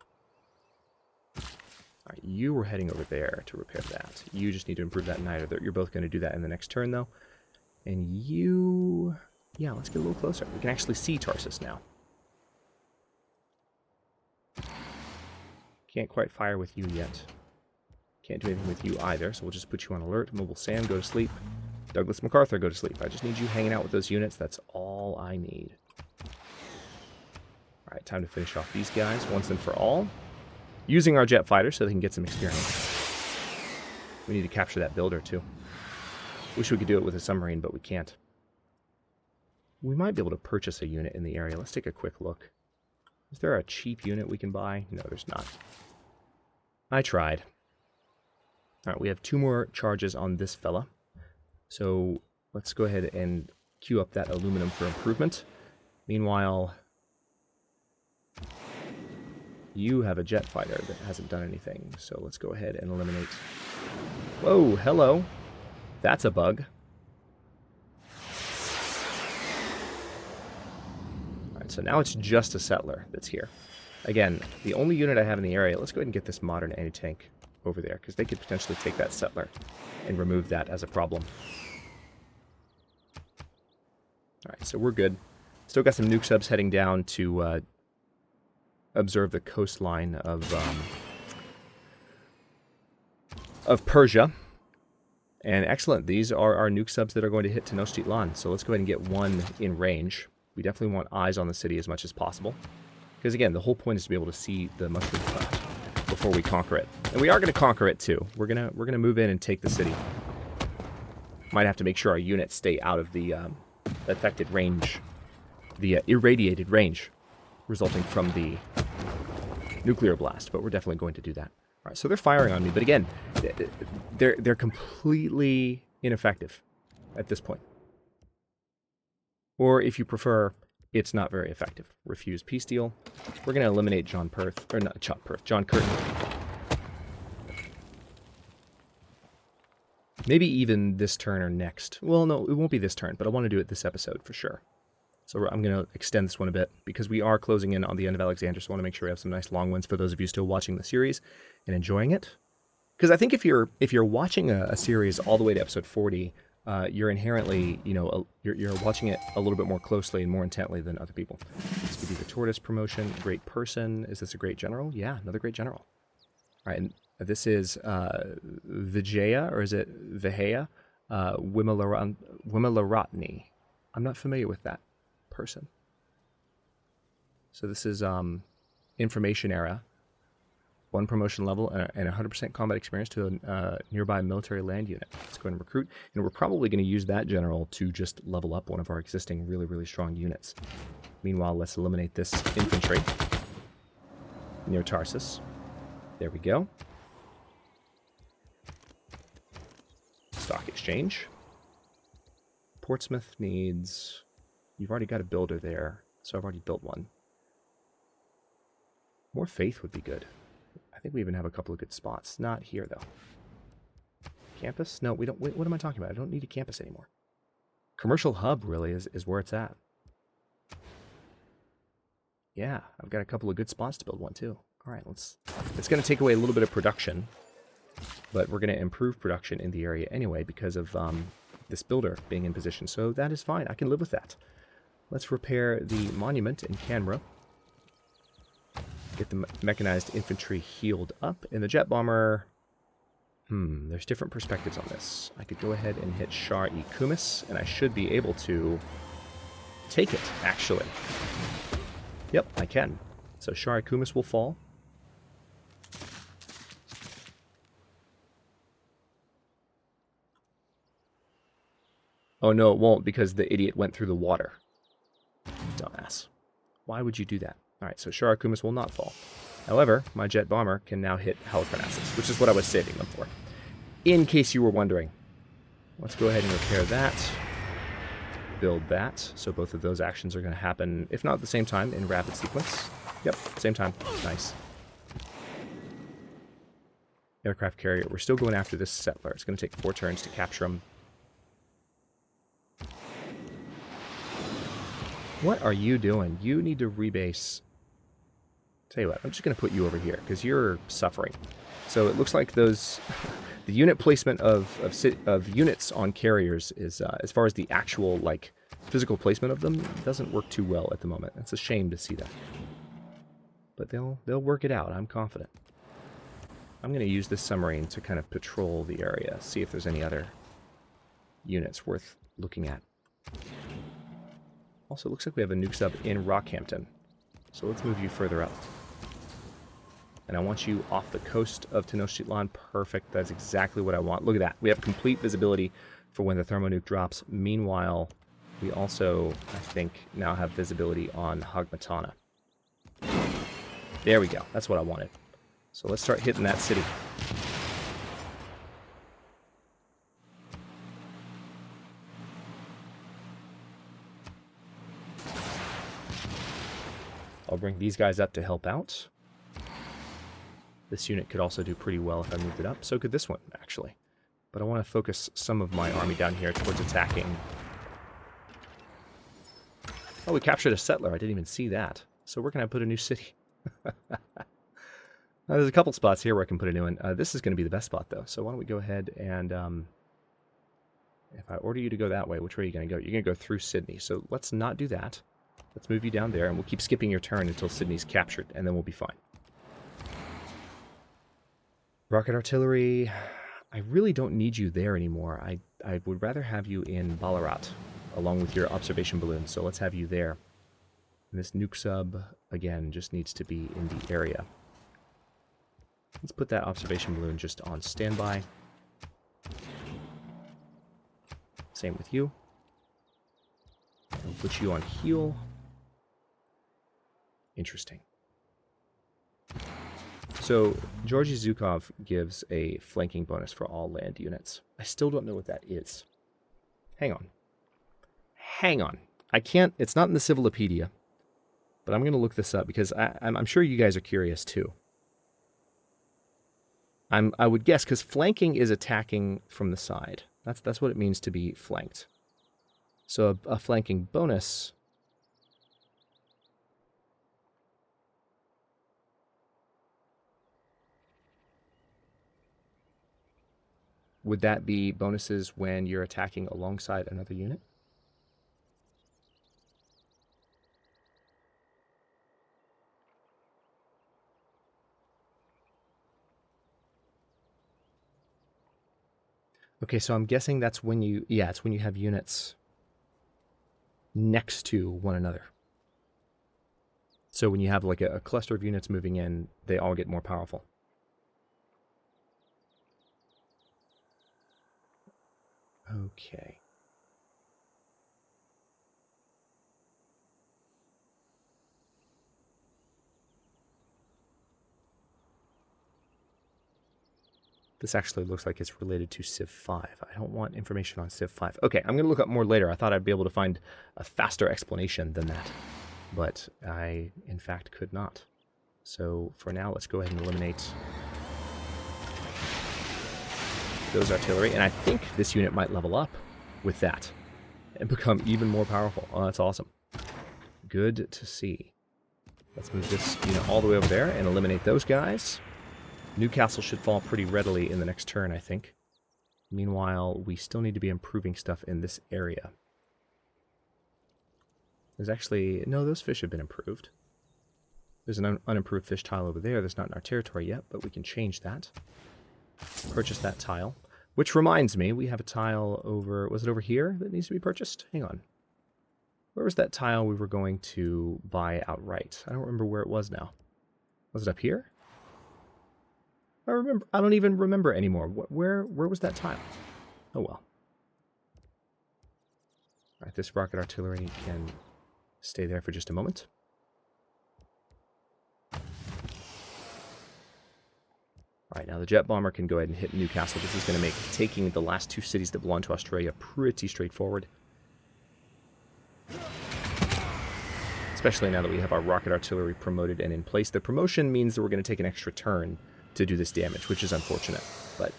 Speaker 1: Alright, you were heading over there to repair that. You just need to improve that neither. You're both going to do that in the next turn, though. And you... yeah, let's get a little closer. We can actually see Tarsus now. Can't quite fire with you yet. Can't do anything with you either, so we'll just put you on alert. Mobile Sam, go to sleep. Douglas MacArthur, go to sleep. I just need you hanging out with those units. That's all I need. Alright, time to finish off these guys once and for all. Using our jet fighter so they can get some experience. We need to capture that builder, too. Wish we could do it with a submarine, but we can't. We might be able to purchase a unit in the area. Let's take a quick look. Is there a cheap unit we can buy? No, there's not. I tried. Alright, we have 2 more charges on this fella. So let's go ahead and queue up that aluminum for improvement. Meanwhile, you have a jet fighter that hasn't done anything. So let's go ahead and eliminate... whoa, hello. That's a bug. Alright, so now it's just a settler that's here. Again, the only unit I have in the area, let's go ahead and get this modern anti-tank over there, because they could potentially take that settler and remove that as a problem. Alright, so we're good. Still got some nuke subs heading down to observe the coastline of Persia. And excellent, these are our nuke subs that are going to hit Tenochtitlan. So let's go ahead and get one in range. We definitely want eyes on the city as much as possible. Because again, the whole point is to be able to see the mushroom cloud before we conquer it. And we are going to conquer it too. We're gonna move in and take the city. Might have to make sure our units stay out of the affected range, the irradiated range resulting from the nuclear blast, but we're definitely going to do that. All right, so they're firing on me, but again, they're completely ineffective at this point. Or if you prefer, it's not very effective. Refuse peace deal. We're going to eliminate John Perth, or not John Perth, John Curtin. Maybe even this turn or next. Well, no, it won't be this turn, but I want to do it this episode for sure. So I'm going to extend this one a bit because we are closing in on the end of Alexander, so I want to make sure we have some nice long ones for those of you still watching the series and enjoying it. Because I think if you're watching a series all the way to episode 40, you're inherently, you're watching it a little bit more closely and more intently than other people. Let's give you the Tortoise promotion. Great person. Is this a great general? Yeah, another great general. All right, and this is Vijaya, or is it Vijaya? Wimilaratni. I'm not familiar with that person. So this is information era. 1 promotion level and 100% combat experience to a nearby military land unit. Let's go ahead and recruit. And we're probably going to use that general to just level up one of our existing really, really strong units. Meanwhile, let's eliminate this infantry near Tarsus. There we go. Stock exchange. Portsmouth needs... You've already got a builder there, so I've already built one. More faith would be good. I think we even have a couple of good spots. Not here, though. Campus? No, we don't. Wait, what am I talking about? I don't need a campus anymore. Commercial hub, really, is where it's at. Yeah, I've got a couple of good spots to build one, too. All right, it's going to take away a little bit of production, but we're going to improve production in the area anyway because of this builder being in position. So that is fine. I can live with that. Let's repair the monument in Canberra. Get the mechanized infantry healed up. And the jet bomber... there's different perspectives on this. I could go ahead and hit Shar-e Kumis, and I should be able to take it, actually. Yep, I can. So Shar-e Kumis will fall. Oh no, it won't, because the idiot went through the water. Dumbass. Why would you do that? Alright, so Shar-e Kumis will not fall. However, my jet bomber can now hit Halicarnassus, which is what I was saving them for. In case you were wondering. Let's go ahead and repair that. Build that. So both of those actions are going to happen, if not at the same time, in rapid sequence. Yep, same time. Nice. aircraft carrier. We're still going after this settler. It's going to take 4 turns to capture him. What are you doing? You need to rebase. Tell you what, I'm just going to put you over here because you're suffering. So it looks like those, the unit placement of units on carriers is, as far as the actual like physical placement of them, doesn't work too well at the moment. It's a shame to see that, but they'll work it out. I'm confident. I'm going to use this submarine to kind of patrol the area, see if there's any other units worth looking at. Also, it looks like we have a nuke sub in Rockhampton. So let's move you further up. And I want you off the coast of Tenochtitlan. Perfect. That's exactly what I want. Look at that. We have complete visibility for when the thermonuke drops. Meanwhile, we also, I think, now have visibility on Hagmatana. There we go. That's what I wanted. So let's start hitting that city. I'll bring these guys up to help out. This unit could also do pretty well if I moved it up. So could this one, actually. But I want to focus some of my army down here towards attacking. Oh, we captured a settler. I didn't even see that. So where can I put a new city? There's a couple spots here where I can put a new one. This is going to be the best spot, though. So why don't we go ahead and... if I order you to go that way, which way are you going to go? You're going to go through Sydney. So let's not do that. Let's move you down there, and we'll keep skipping your turn until Sydney's captured, and then we'll be fine. Rocket artillery, I really don't need you there anymore. I would rather have you in Ballarat, along with your observation balloon, so let's have you there. And this nuke sub, again, just needs to be in the area. Let's put that observation balloon just on standby. Same with you. We'll put you on heal. Interesting. So, Georgy Zhukov gives a flanking bonus for all land units. I still don't know what that is. Hang on. Hang on. I can't... It's not in the Civilopedia, but I'm going to look this up because I'm sure you guys are curious too. I would guess, because flanking is attacking from the side. That's what it means to be flanked. So a flanking bonus... Would that be bonuses when you're attacking alongside another unit? Okay, so I'm guessing that's when you... Yeah, it's when you have units next to one another. So when you have like a cluster of units moving in, they all get more powerful. Okay. This actually looks like it's related to Civ 5. I don't want information on Civ 5. Okay, I'm going to look up more later. I thought I'd be able to find a faster explanation than that. But I, in fact, could not. So for now, let's go ahead and eliminate those artillery. And I think this unit might level up with that and become even more powerful. Oh, that's awesome. Good to see. Let's move this unit all the way over there and eliminate those guys. Newcastle should fall pretty readily in the next turn, I think. Meanwhile, we still need to be improving stuff in this area. There's actually... No, those fish have been improved. There's an unimproved fish tile over there. That's not in our territory yet, but we can change that. Purchase that tile. Which reminds me, we have a tile over... Was it over here that needs to be purchased? Hang on. Where was that tile we were going to buy outright? I don't remember where it was now. Was it up here? I don't even remember anymore. Where was that tile? Oh well. Alright, this rocket artillery can stay there for just a moment. Alright, now the jet bomber can go ahead and hit Newcastle. This is going to make taking the last 2 cities that belong to Australia pretty straightforward. Especially now that we have our rocket artillery promoted and in place. The promotion means that we're going to take an extra turn to do this damage, which is unfortunate. But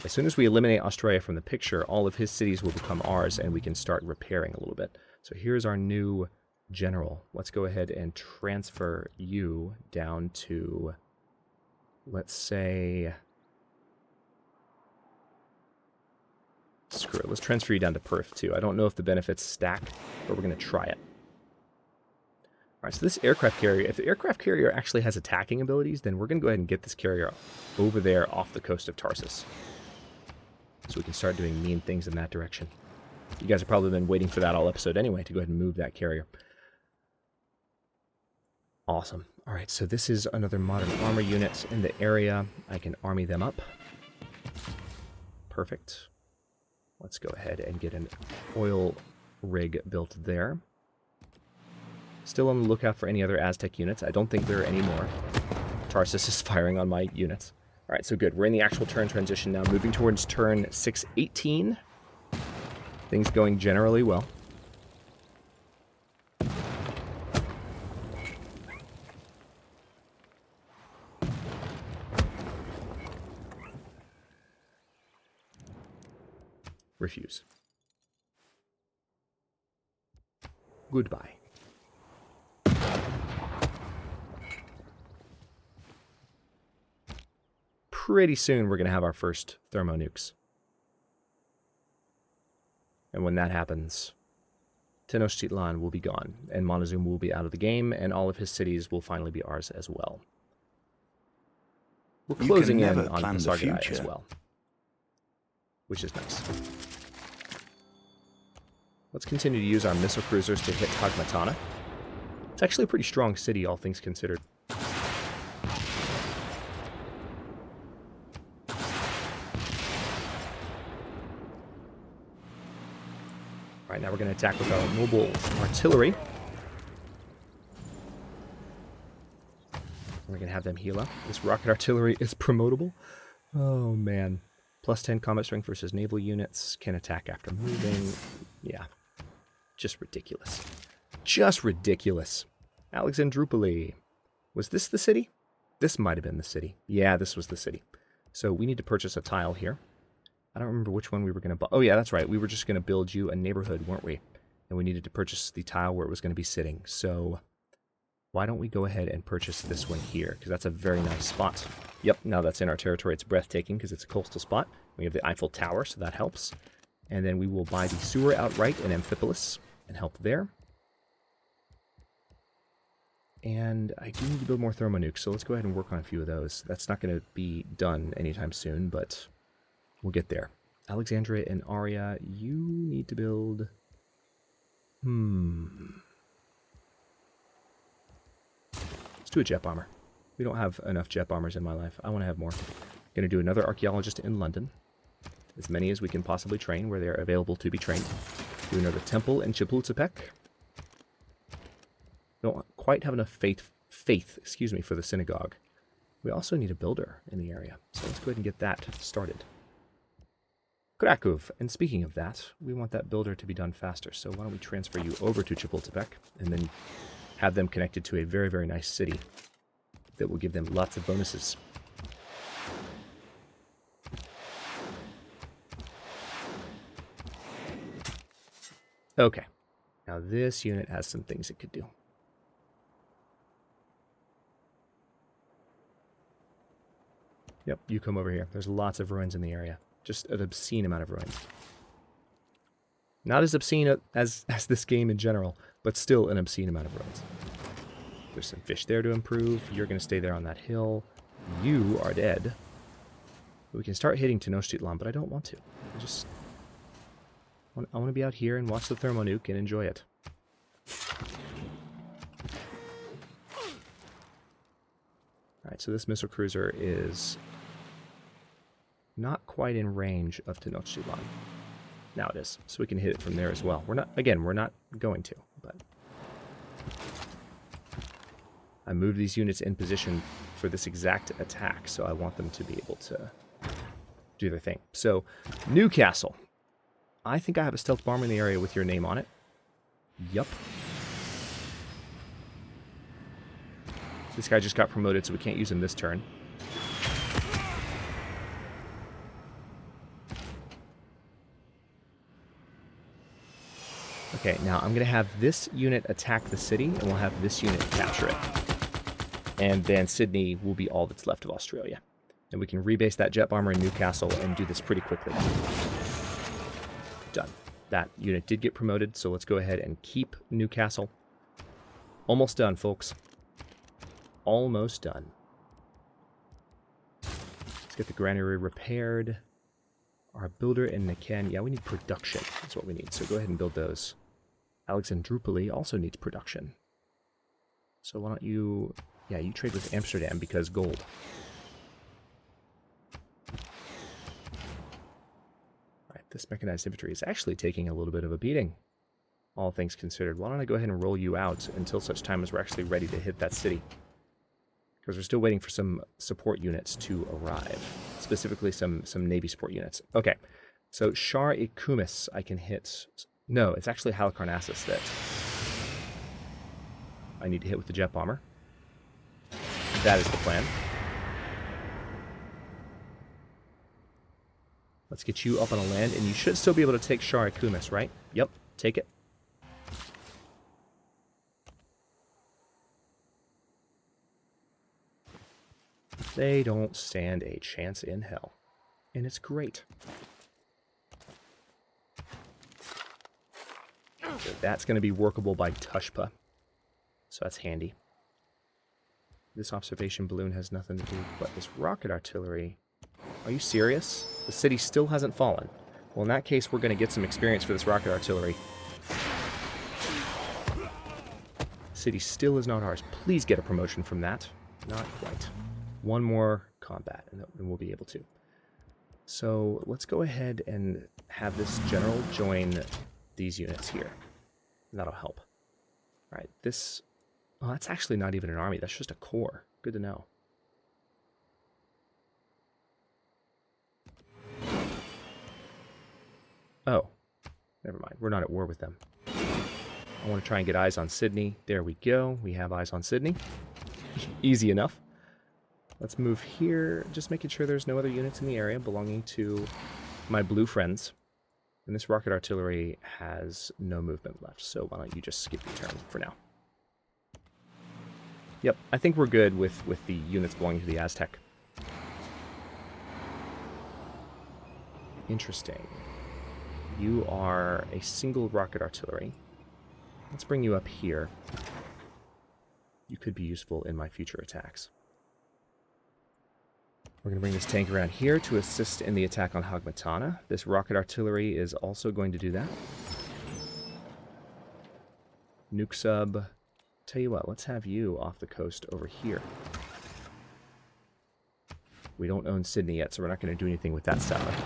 Speaker 1: as soon as we eliminate Australia from the picture, all of his cities will become ours, and we can start repairing a little bit. So here's our new general. Let's go ahead and transfer you down to, let's say, screw it. Let's transfer you down to Perth, too. I don't know if the benefits stack, but we're going to try it. All right, so this aircraft carrier, if the aircraft carrier actually has attacking abilities, then we're going to go ahead and get this carrier over there off the coast of Tarsus, so we can start doing mean things in that direction. You guys have probably been waiting for that all episode anyway, to go ahead and move that carrier. Awesome. All right, so this is another modern armor unit in the area. I can army them up. Perfect. Let's go ahead and get an oil rig built there. Still on the lookout for any other Aztec units. I don't think there are any more. Tarsus is firing on my units. All right, so good. We're in the actual turn transition now, moving towards turn 618. Things going generally well. Refuse. Goodbye. Pretty soon we're going to have our first thermonukes. And when that happens, Tenochtitlan will be gone, and Montezuma will be out of the game, and all of his cities will finally be ours as well. We're closing in on Pasargadae as well, which is nice. Let's continue to use our missile cruisers to hit Hagmatana. It's actually a pretty strong city, all things considered. All right, now we're going to attack with our mobile artillery. We're going to have them heal up. This rocket artillery is promotable. Oh, man. Plus 10 combat strength versus naval units. Can attack after moving. Yeah. Just ridiculous. Just ridiculous. Alexandroupoli. Was this the city? This might have been the city. Yeah, this was the city. So we need to purchase a tile here. I don't remember which one we were going to buy. Oh, yeah, that's right. We were just going to build you a neighborhood, weren't we? And we needed to purchase the tile where it was going to be sitting. So why don't we go ahead and purchase this one here? Because that's a very nice spot. Yep, now that's in our territory. It's breathtaking because it's a coastal spot. We have the Eiffel Tower, so that helps. And then we will buy the sewer outright in Amphipolis and help there. And I do need to build more thermonukes, so let's go ahead and work on a few of those. That's not going to be done anytime soon, but we'll get there. Alexandria and Aria, you need to build... Let's do a jet bomber. We don't have enough jet bombers in my life. I want to have more. Going to do another archaeologist in London. As many as we can possibly train where they're available to be trained. Do another temple in Chapultepec. Don't quite have enough faith, for the synagogue. We also need a builder in the area. So let's go ahead and get that started. Krakow. And speaking of that, we want that builder to be done faster. So why don't we transfer you over to Chapultepec and then have them connected to a very, very nice city that will give them lots of bonuses. Okay. Now this unit has some things it could do. Yep, you come over here. There's lots of ruins in the area. Just an obscene amount of ruins. Not as obscene as this game in general, but still an obscene amount of ruins. There's some fish there to improve. You're going to stay there on that hill. You are dead. We can start hitting Tenochtitlan, but I don't want to. I want to be out here and watch the thermonuke and enjoy it. Alright, so this missile cruiser is not quite in range of Tenochtitlan. Now it is, so we can hit it from there as well. We're not going to, but I moved these units in position for this exact attack, so I want them to be able to do their thing. So, Newcastle. I think I have a stealth bomber in the area with your name on it. Yup. This guy just got promoted, so we can't use him this turn. Okay, now I'm going to have this unit attack the city, and we'll have this unit capture it. And then Sydney will be all that's left of Australia. And we can rebase that jet bomber in Newcastle and do this pretty quickly. Done. That unit did get promoted, so let's go ahead and keep Newcastle. Almost done, folks. Almost done. Let's get the granary repaired. Our builder in Niken. Yeah, we need production. That's what we need. So go ahead and build those. Alexandroupoli also needs production. So why don't you... Yeah, you trade with Amsterdam because gold. Alright, this mechanized infantry is actually taking a little bit of a beating. All things considered. Why don't I go ahead and roll you out until such time as we're actually ready to hit that city. Because we're still waiting for some support units to arrive. Specifically some Navy support units. Okay, so Shar-e-Kumis I can hit... No, it's actually Halicarnassus that I need to hit with the jet bomber. That is the plan. Let's get you up on a land, and you should still be able to take Shar-e-Kumis, right? Yep, take it. They don't stand a chance in hell. And it's great. So that's going to be workable by Tushpa. So that's handy. This observation balloon has nothing to do, but this rocket artillery... Are you serious? The city still hasn't fallen. Well, in that case, we're going to get some experience for this rocket artillery. City still is not ours. Please get a promotion from that. Not quite. One more combat, and we'll be able to. So let's go ahead and have this general join these units here. That'll help. All right, this... Oh, that's actually not even an army. That's just a corps. Good to know. Oh, never mind. We're not at war with them. I want to try and get eyes on Sydney. There we go. We have eyes on Sydney. Easy enough. Let's move here, just making sure there's no other units in the area belonging to my blue friends. And this rocket artillery has no movement left, so why don't you just skip your turn for now. Yep, I think we're good with the units belonging to the Aztec. Interesting. You are a single rocket artillery. Let's bring you up here. You could be useful in my future attacks. We're going to bring this tank around here to assist in the attack on Hagmatana. This rocket artillery is also going to do that. Nuke sub. Tell you what, let's have you off the coast over here. We don't own Sydney yet, so we're not going to do anything with that satellite.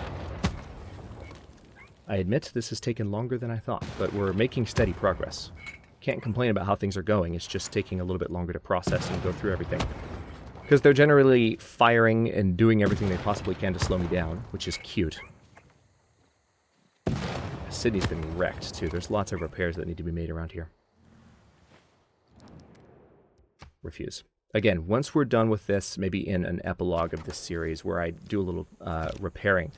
Speaker 1: I admit this has taken longer than I thought, but we're making steady progress. Can't complain about how things are going, it's just taking a little bit longer to process and go through everything. Because they're generally firing and doing everything they possibly can to slow me down, which is cute. Sydney's been wrecked, too. There's lots of repairs that need to be made around here. Refuse. Again, once we're done with this, maybe in an epilogue of this series where I do a little repairing,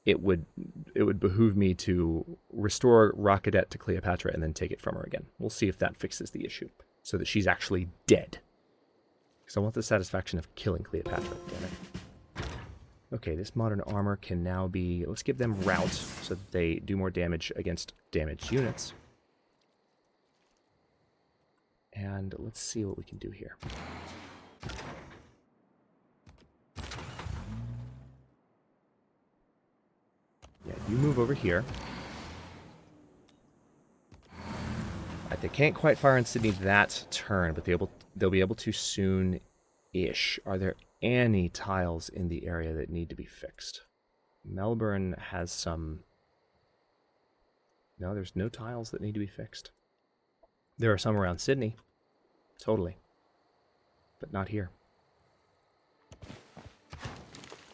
Speaker 1: it would behoove me to restore Rockadet to Cleopatra and then take it from her again. We'll see if that fixes the issue, so that she's actually dead. Because I want the satisfaction of killing Cleopatra, damn it. Okay, this modern armor can now be... Let's give them rout, so that they do more damage against damaged units. And let's see what we can do here. Yeah, you move over here. Right, they can't quite fire on Sydney that turn, but they'll be able to soon-ish. Are there any tiles in the area that need to be fixed? Melbourne has some... No, there's no tiles that need to be fixed. There are some around Sydney. Totally. But not here.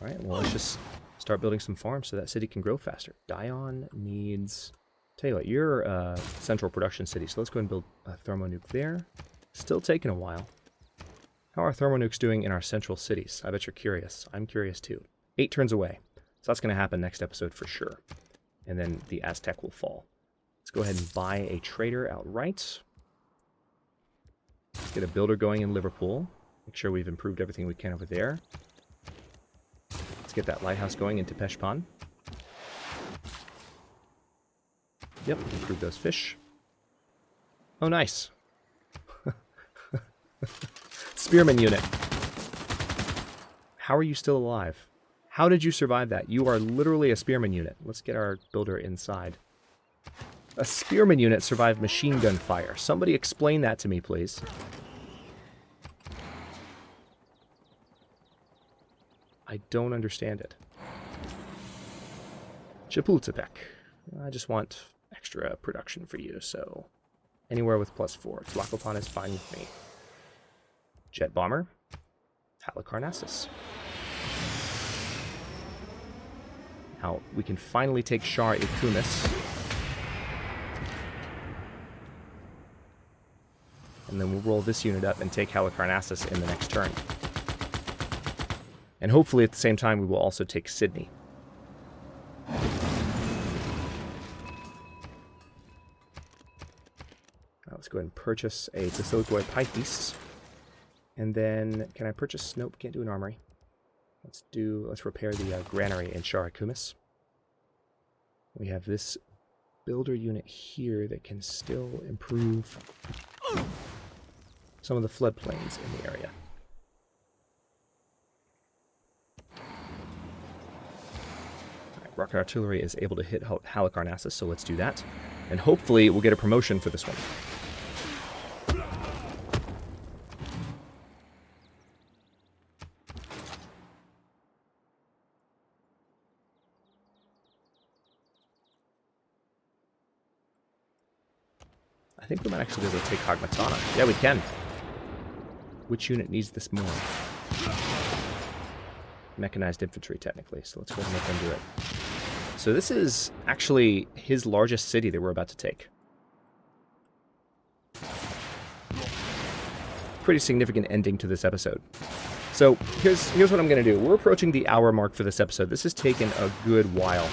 Speaker 1: Alright, well, let's just start building some farms so that city can grow faster. Dion needs... Tell you what, you're a central production city, so let's go and build a thermonuke there. Still taking a while. How are thermonukes doing in our central cities? I bet you're curious. I'm curious too. 8 turns away. that's going to happen next episode for sure. And then the Aztec will fall. Let's go ahead and buy a trader outright. Let's get a builder going in Liverpool. Make sure we've improved everything we can over there. Let's get that lighthouse going into Peshpan. Yep, improve those fish. Oh, nice. Spearman unit. How are you still alive? How did you survive that? You are literally a spearman unit. Let's get our builder inside. A spearman unit survived machine gun fire. Somebody explain that to me, please. I don't understand it. Chapultepec. I just want extra production for you, so anywhere with +4. Tlacopan is fine with me. Jet bomber. Halicarnassus. Now, we can finally take Shar Ikumis. And then we'll roll this unit up and take Halicarnassus in the next turn. And hopefully at the same time we will also take Sydney. Let's go ahead and purchase a Basilicoi Pythis. And then, can I purchase? Nope, can't do an armory. Let's repair the granary in Shar Ikumis. We have this builder unit here that can still improve some of the floodplains in the area. Rocket artillery is able to hit Halicarnassus, so let's do that. And hopefully we'll get a promotion for this one. I think we might actually be able to take Hagmatana. Yeah, we can. Which unit needs this more? Mechanized infantry, technically, so let's go ahead and let them do it. So this is actually his largest city that we're about to take. Pretty significant ending to this episode. So here's what I'm going to do. We're approaching the hour mark for this episode. This has taken a good while.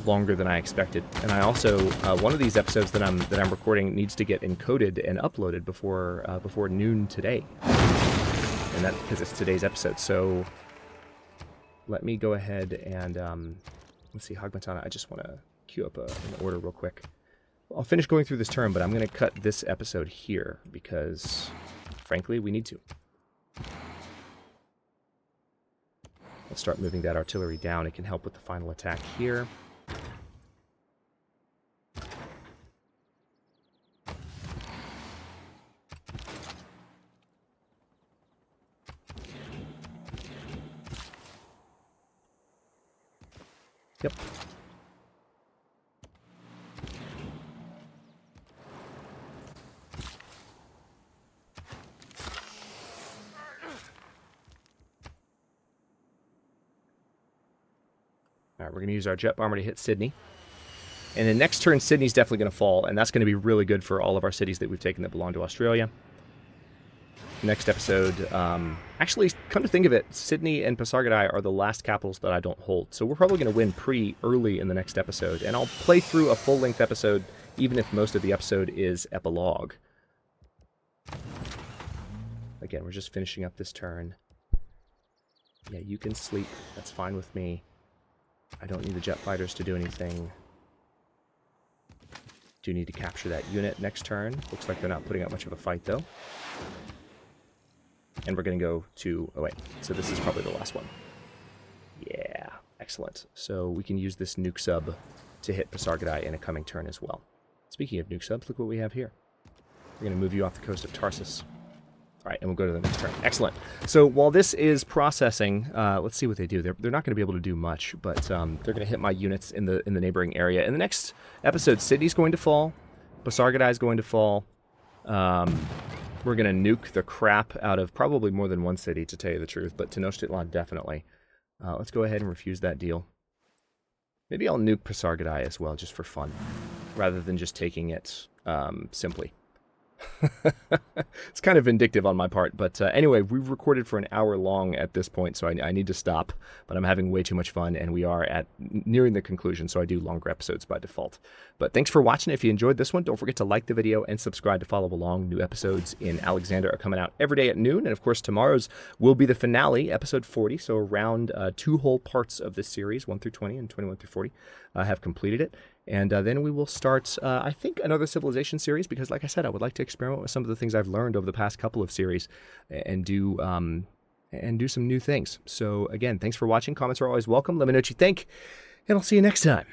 Speaker 1: Longer than I expected. And I also, one of these episodes that I'm recording needs to get encoded and uploaded before noon today. And that because it's today's episode. So let me go ahead and let's see, Hagmatana. I just want to queue up an order real quick. I'll finish going through this turn, but I'm going to cut this episode here because, frankly, we need to. Let's start moving that artillery down. It can help with the final attack here. Yep. Alright, we're going to use our jet bomber to hit Sydney. And then next turn, Sydney's definitely going to fall, and that's going to be really good for all of our cities that we've taken that belong to Australia. Next episode, actually, come to think of it, Sydney and Pasargadae are the last capitals that I don't hold, so we're probably going to win pretty early in the next episode, and I'll play through a full-length episode, even if most of the episode is epilogue. Again, we're just finishing up this turn. Yeah, you can sleep, that's fine with me. I don't need the jet fighters to do anything. Do need to capture that unit next turn. Looks like they're not putting up much of a fight, though. And we're going to go to... Oh, wait. So this is probably the last one. Yeah. Excellent. So we can use this nuke sub to hit Pasargadae in a coming turn as well. Speaking of nuke subs, look what we have here. We're going to move you off the coast of Tarsus. All right, and we'll go to the next turn. Excellent. So while this is processing, let's see what they do. They're not going to be able to do much, but they're going to hit my units in the neighboring area. In the next episode, Sydney's going to fall. Pasargadae is going to fall. We're going to nuke the crap out of probably more than one city, to tell you the truth, but Tenochtitlan definitely. Let's go ahead and refuse that deal. Maybe I'll nuke Pasargadae as well, just for fun, rather than just taking it simply. It's kind of vindictive on my part, but anyway, we've recorded for an hour long at this point, so I need to stop, but I'm having way too much fun, and we are at nearing the conclusion, so I do longer episodes by default. But thanks for watching. If you enjoyed this one, don't forget to like the video and subscribe to follow along. New episodes in Alexander are coming out every day at noon, and of course tomorrow's will be the finale, episode 40, so around 2 whole parts of this series, 1 through 20 and 21 through 40, have completed it. And then we will start, I think, another civilization series, because like I said, I would like to experiment with some of the things I've learned over the past couple of series and do some new things. So again, thanks for watching. Comments are always welcome. Let me know what you think, and I'll see you next time.